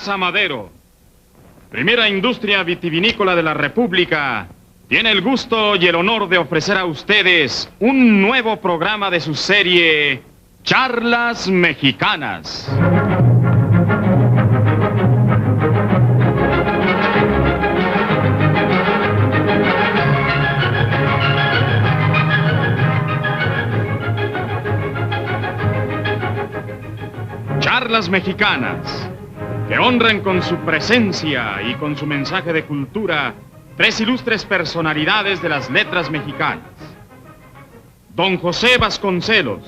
Casa Madero, primera industria vitivinícola de la República, tiene el gusto y el honor de ofrecer a ustedes un nuevo programa de su serie Charlas Mexicanas. Charlas Mexicanas, que honran con su presencia y con su mensaje de cultura tres ilustres personalidades de las letras mexicanas: don José Vasconcelos,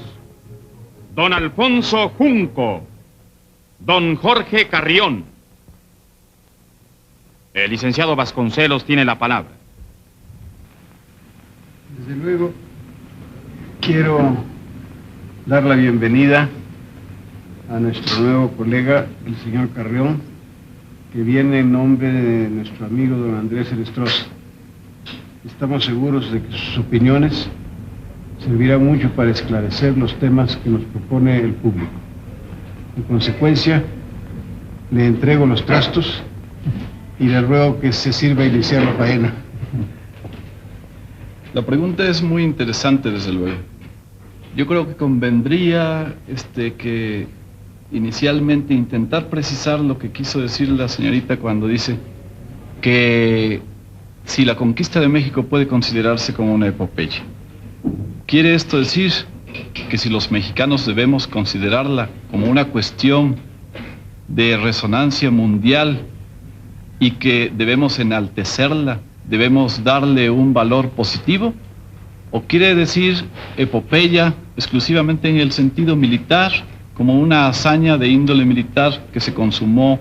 don Alfonso Junco, don Jorge Carrión. El licenciado Vasconcelos tiene la palabra. Desde luego, quiero dar la bienvenida a nuestro nuevo colega, el señor Carrión, que viene en nombre de nuestro amigo don Andrés Enestrosa. Estamos seguros de que sus opiniones servirán mucho para esclarecer los temas que nos propone el público. En consecuencia, le entrego los trastos y le ruego que se sirva a iniciar la faena. La pregunta es muy interesante, desde luego. Yo creo que convendría que inicialmente intentar precisar lo que quiso decir la señorita cuando dice que si la conquista de México puede considerarse como una epopeya. ¿Quiere esto decir que si los mexicanos debemos considerarla como una cuestión de resonancia mundial y que debemos enaltecerla, debemos darle un valor positivo? ¿O quiere decir epopeya exclusivamente en el sentido militar, como una hazaña de índole militar que se consumó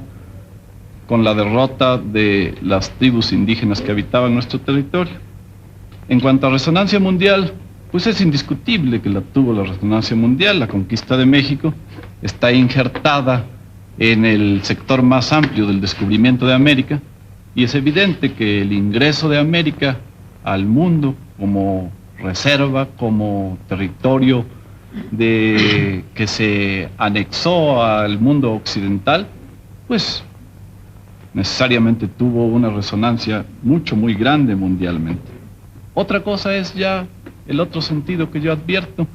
con la derrota de las tribus indígenas que habitaban nuestro territorio? En cuanto a resonancia mundial, pues es indiscutible que la tuvo la resonancia mundial. La conquista de México está injertada en el sector más amplio del descubrimiento de América, y es evidente que el ingreso de América al mundo como reserva, como territorio que se anexó al mundo occidental, pues necesariamente tuvo una resonancia muy grande mundialmente. Otra cosa es ya el otro sentido que yo advierto.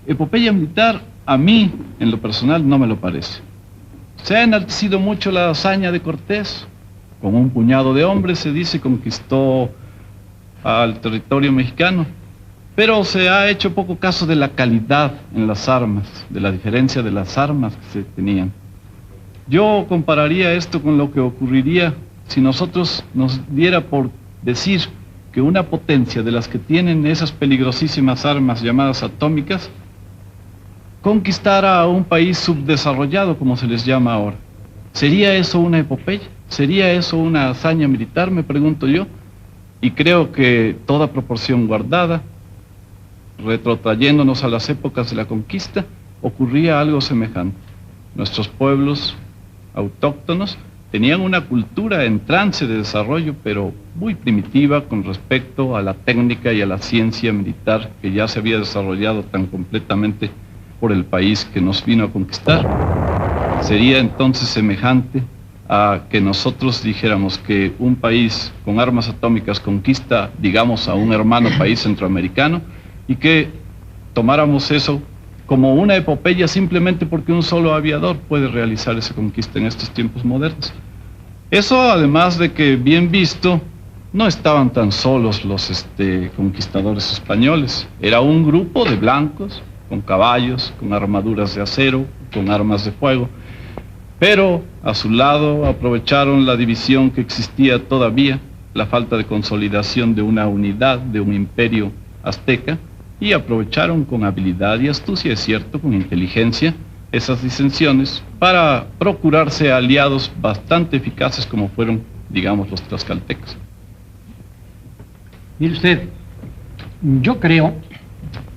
Epopeya militar, a mí, en lo personal, no me lo parece. Se ha enaltecido mucho la hazaña de Cortés. Con un puñado de hombres, se dice, conquistó al territorio mexicano. Pero se ha hecho poco caso de la calidad en las armas, de la diferencia de las armas que se tenían. Yo compararía esto con lo que ocurriría si nosotros nos diera por decir que una potencia de las que tienen esas peligrosísimas armas llamadas atómicas conquistara a un país subdesarrollado, como se les llama ahora. ¿Sería eso una epopeya? ¿Sería eso una hazaña militar? Me pregunto yo. Y creo que toda proporción guardada, retrotrayéndonos a las épocas de la conquista, ocurría algo semejante. Nuestros pueblos autóctonos tenían una cultura en trance de desarrollo, pero muy primitiva con respecto a la técnica y a la ciencia militar que ya se había desarrollado tan completamente por el país que nos vino a conquistar. Sería entonces semejante a que nosotros dijéramos que un país con armas atómicas conquista, digamos, a un hermano país centroamericano, y que tomáramos eso como una epopeya simplemente porque un solo aviador puede realizar esa conquista en estos tiempos modernos. Eso, además de que, bien visto, no estaban tan solos los conquistadores españoles. Era un grupo de blancos, con caballos, con armaduras de acero, con armas de fuego, pero a su lado aprovecharon la división que existía todavía, la falta de consolidación de una unidad, de un imperio azteca, y aprovecharon con habilidad y astucia, es cierto, con inteligencia, esas disensiones para procurarse aliados bastante eficaces como fueron, digamos, los tlaxcaltecas. Mire usted, yo creo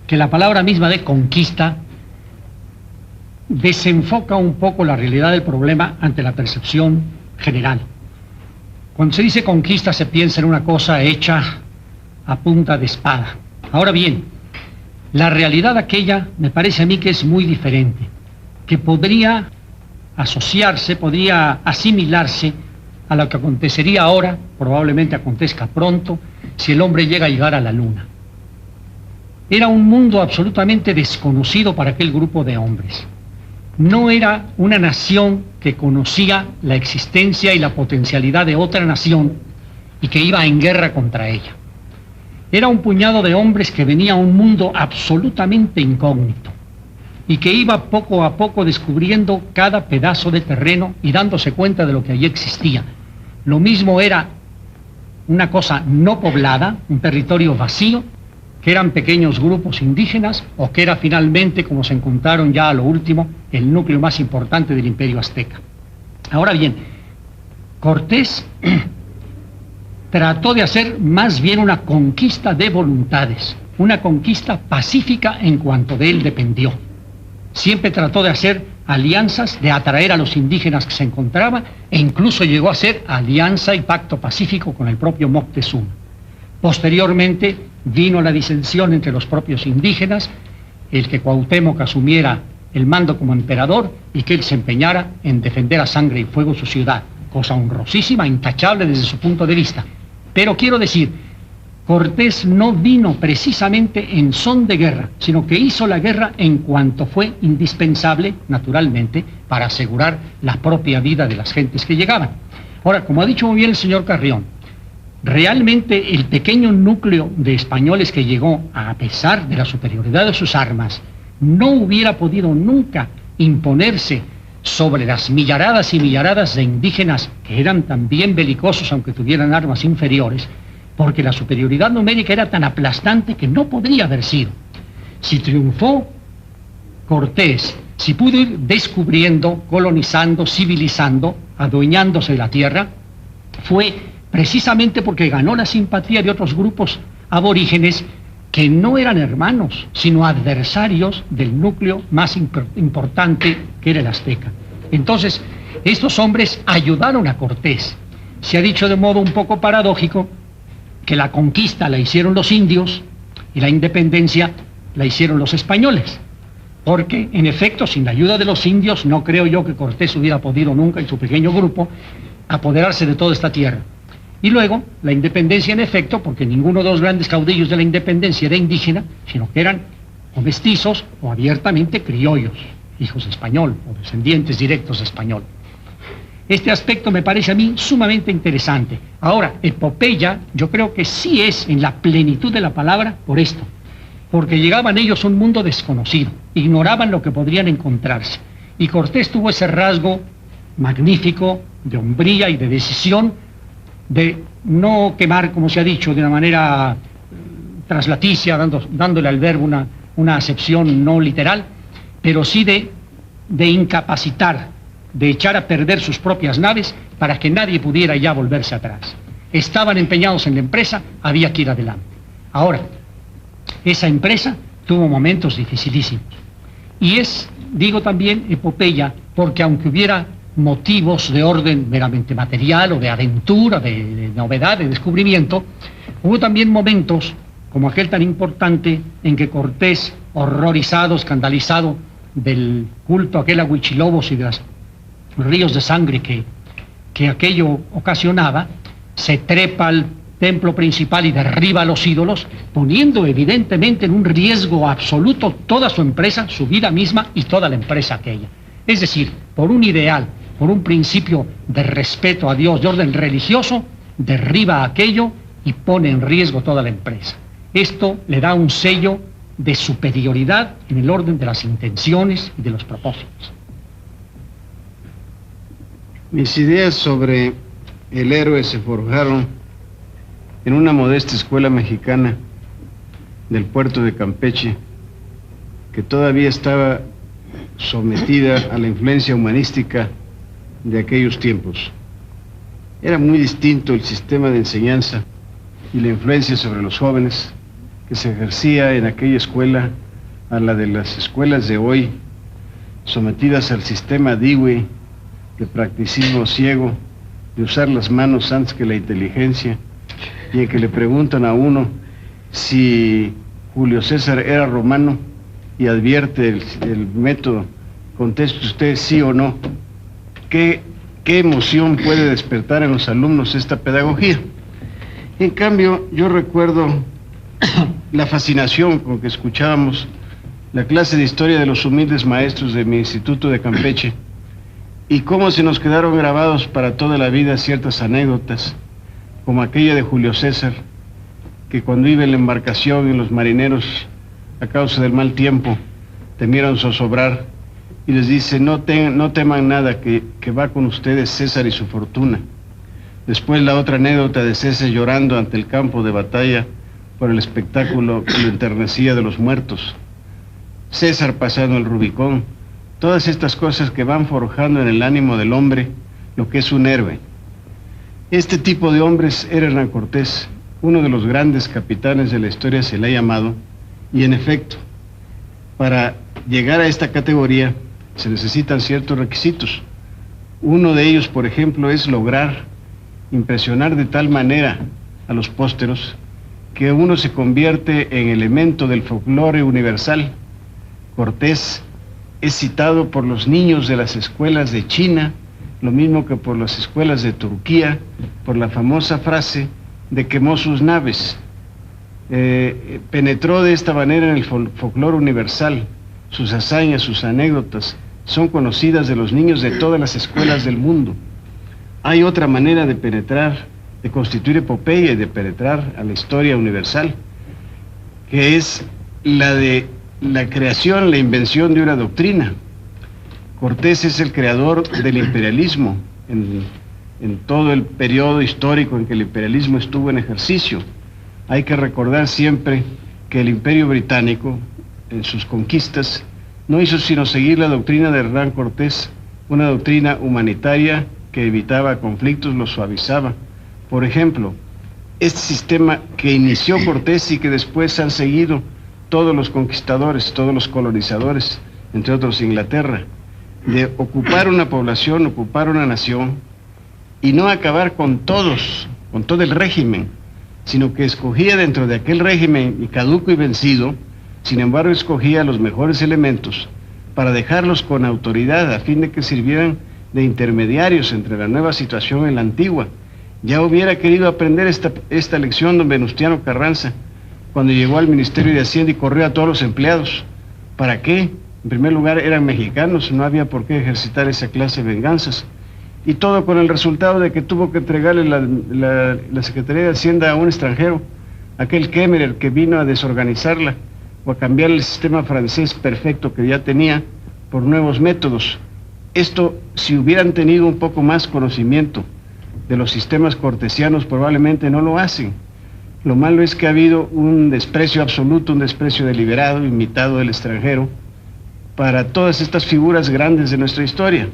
que la palabra misma de conquista desenfoca un poco la realidad del problema ante la percepción general. Cuando se dice conquista se piensa en una cosa hecha a punta de espada. Ahora bien, la realidad aquella me parece a mí que es muy diferente, que podría asociarse, podría asimilarse a lo que acontecería ahora, probablemente acontezca pronto, si el hombre llega a la Luna. Era un mundo absolutamente desconocido para aquel grupo de hombres. No era una nación que conocía la existencia y la potencialidad de otra nación y que iba en guerra contra ella. Era un puñado de hombres que venía a un mundo absolutamente incógnito y que iba poco a poco descubriendo cada pedazo de terreno y dándose cuenta de lo que allí existía. Lo mismo era una cosa no poblada, un territorio vacío, que eran pequeños grupos indígenas, o que era finalmente, como se encontraron ya a lo último, el núcleo más importante del Imperio Azteca. Ahora bien, Cortés trató de hacer más bien una conquista de voluntades, una conquista pacífica en cuanto de él dependió. Siempre trató de hacer alianzas, de atraer a los indígenas que se encontraba, e incluso llegó a hacer alianza y pacto pacífico con el propio Moctezuma. Posteriormente vino la disensión entre los propios indígenas, el que Cuauhtémoc asumiera el mando como emperador y que él se empeñara en defender a sangre y fuego su ciudad, cosa honrosísima, intachable desde su punto de vista. Pero quiero decir, Cortés no vino precisamente en son de guerra, sino que hizo la guerra en cuanto fue indispensable, naturalmente, para asegurar la propia vida de las gentes que llegaban. Ahora, como ha dicho muy bien el señor Carrión, realmente el pequeño núcleo de españoles que llegó, a pesar de la superioridad de sus armas, no hubiera podido nunca imponerse sobre las millaradas y millaradas de indígenas que eran también belicosos, aunque tuvieran armas inferiores, porque la superioridad numérica era tan aplastante que no podría haber sido. Si triunfó Cortés, si pudo ir descubriendo, colonizando, civilizando, adueñándose de la tierra, fue precisamente porque ganó la simpatía de otros grupos aborígenes que no eran hermanos, sino adversarios del núcleo más importante que era el azteca. Entonces, estos hombres ayudaron a Cortés. Se ha dicho de modo un poco paradójico que la conquista la hicieron los indios y la independencia la hicieron los españoles, porque en efecto sin la ayuda de los indios no creo yo que Cortés hubiera podido nunca en su pequeño grupo apoderarse de toda esta tierra. Y luego la independencia en efecto, porque ninguno de los grandes caudillos de la independencia era indígena, sino que eran o mestizos o abiertamente criollos, hijos de español o descendientes directos de español. Este aspecto me parece a mí sumamente interesante. Ahora, epopeya, yo creo que sí es en la plenitud de la palabra por esto, porque llegaban ellos a un mundo desconocido, ignoraban lo que podrían encontrarse, y Cortés tuvo ese rasgo magnífico de hombría y de decisión, de no quemar, como se ha dicho, de una manera traslaticia, dándole al verbo una acepción no literal, pero sí de incapacitar, de echar a perder sus propias naves para que nadie pudiera ya volverse atrás. Estaban empeñados en la empresa, había que ir adelante. Ahora, esa empresa tuvo momentos dificilísimos. Y es, digo también, epopeya, porque aunque hubiera motivos de orden meramente material o de aventura, de novedad, de descubrimiento, hubo también momentos, como aquel tan importante, en que Cortés, horrorizado, escandalizado del culto aquel a Huichilobos y de los ríos de sangre que aquello ocasionaba, se trepa al templo principal y derriba a los ídolos, poniendo evidentemente en un riesgo absoluto toda su empresa, su vida misma y toda la empresa aquella. Es decir, por un ideal, por un principio de respeto a Dios, de orden religioso, derriba aquello y pone en riesgo toda la empresa. Esto le da un sello de superioridad en el orden de las intenciones y de los propósitos. Mis ideas sobre el héroe se forjaron en una modesta escuela mexicana del puerto de Campeche, que todavía estaba sometida a la influencia humanística de aquellos tiempos. Era muy distinto el sistema de enseñanza y la influencia sobre los jóvenes que se ejercía en aquella escuela a la de las escuelas de hoy, sometidas al sistema Dewey, de practicismo ciego, de usar las manos antes que la inteligencia, y en que le preguntan a uno si Julio César era romano y advierte el método, conteste usted sí o no, qué emoción puede despertar en los alumnos esta pedagogía. En cambio, yo recuerdo la fascinación con que escuchábamos la clase de historia de los humildes maestros de mi instituto de Campeche y cómo se nos quedaron grabados para toda la vida ciertas anécdotas, como aquella de Julio César, que cuando iba en la embarcación y los marineros, a causa del mal tiempo, temieron zozobrar, y les dice, no teman nada, que va con ustedes César y su fortuna. Después la otra anécdota de César llorando ante el campo de batalla por el espectáculo que lo enternecía de los muertos. César pasando el Rubicón. Todas estas cosas que van forjando en el ánimo del hombre lo que es un héroe. Este tipo de hombres era Hernán Cortés, uno de los grandes capitanes de la historia se le ha llamado, y en efecto, para llegar a esta categoría se necesitan ciertos requisitos. Uno de ellos, por ejemplo, es lograr impresionar de tal manera a los pósteros que uno se convierte en elemento del folclore universal. Cortés es citado por los niños de las escuelas de China, lo mismo que por las escuelas de Turquía, por la famosa frase de quemó sus naves. Penetró de esta manera en el folclore universal. Sus hazañas, sus anécdotas son conocidas de los niños de todas las escuelas del mundo. Hay otra manera de penetrar, de constituir epopeya y de penetrar a la historia universal, que es la de la creación, la invención de una doctrina. Cortés es el creador del imperialismo en todo el periodo histórico en que el imperialismo estuvo en ejercicio. Hay que recordar siempre que el Imperio Británico, en sus conquistas, no hizo sino seguir la doctrina de Hernán Cortés, una doctrina humanitaria que evitaba conflictos, los suavizaba. Por ejemplo, este sistema que inició Cortés y que después han seguido todos los conquistadores, todos los colonizadores, entre otros Inglaterra, de ocupar una población, ocupar una nación, y no acabar con todos, con todo el régimen, sino que escogía dentro de aquel régimen caduco y vencido, sin embargo escogía los mejores elementos para dejarlos con autoridad a fin de que sirvieran de intermediarios entre la nueva situación y la antigua. Ya hubiera querido aprender esta lección don Venustiano Carranza cuando llegó al Ministerio de Hacienda y corrió a todos los empleados. ¿Para qué? En primer lugar eran mexicanos, no había por qué ejercitar esa clase de venganzas. Y todo con el resultado de que tuvo que entregarle la Secretaría de Hacienda a un extranjero, aquel Kemmerer que vino a desorganizarla o a cambiar el sistema francés perfecto que ya tenía por nuevos métodos. Esto, si hubieran tenido un poco más conocimiento de los sistemas cortesianos, probablemente no lo hacen. Lo malo es que ha habido un desprecio absoluto, un desprecio deliberado, imitado del extranjero, para todas estas figuras grandes de nuestra historia.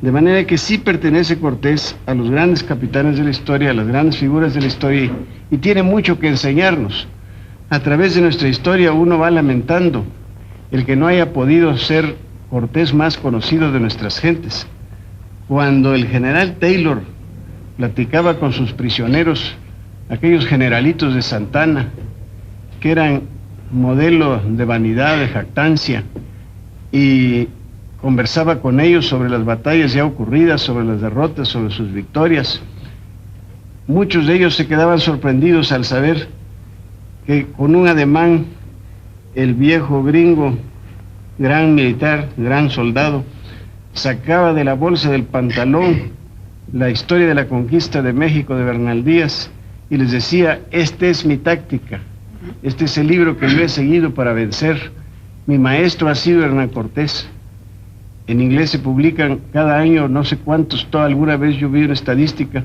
De manera que sí pertenece Cortés a los grandes capitanes de la historia, a las grandes figuras de la historia, y tiene mucho que enseñarnos. A través de nuestra historia uno va lamentando el que no haya podido ser Cortés más conocido de nuestras gentes. Cuando el general Taylor platicaba con sus prisioneros, aquellos generalitos de Santa Anna, que eran modelo de vanidad, de jactancia, y conversaba con ellos sobre las batallas ya ocurridas, sobre las derrotas, sobre sus victorias, muchos de ellos se quedaban sorprendidos al saber que con un ademán el viejo gringo, gran militar, gran soldado, sacaba de la bolsa del pantalón la historia de la conquista de México de Bernal Díaz y les decía, esta es mi táctica, este es el libro que yo he seguido para vencer, mi maestro ha sido Hernán Cortés. En inglés se publican cada año no sé cuántos, alguna vez yo vi una estadística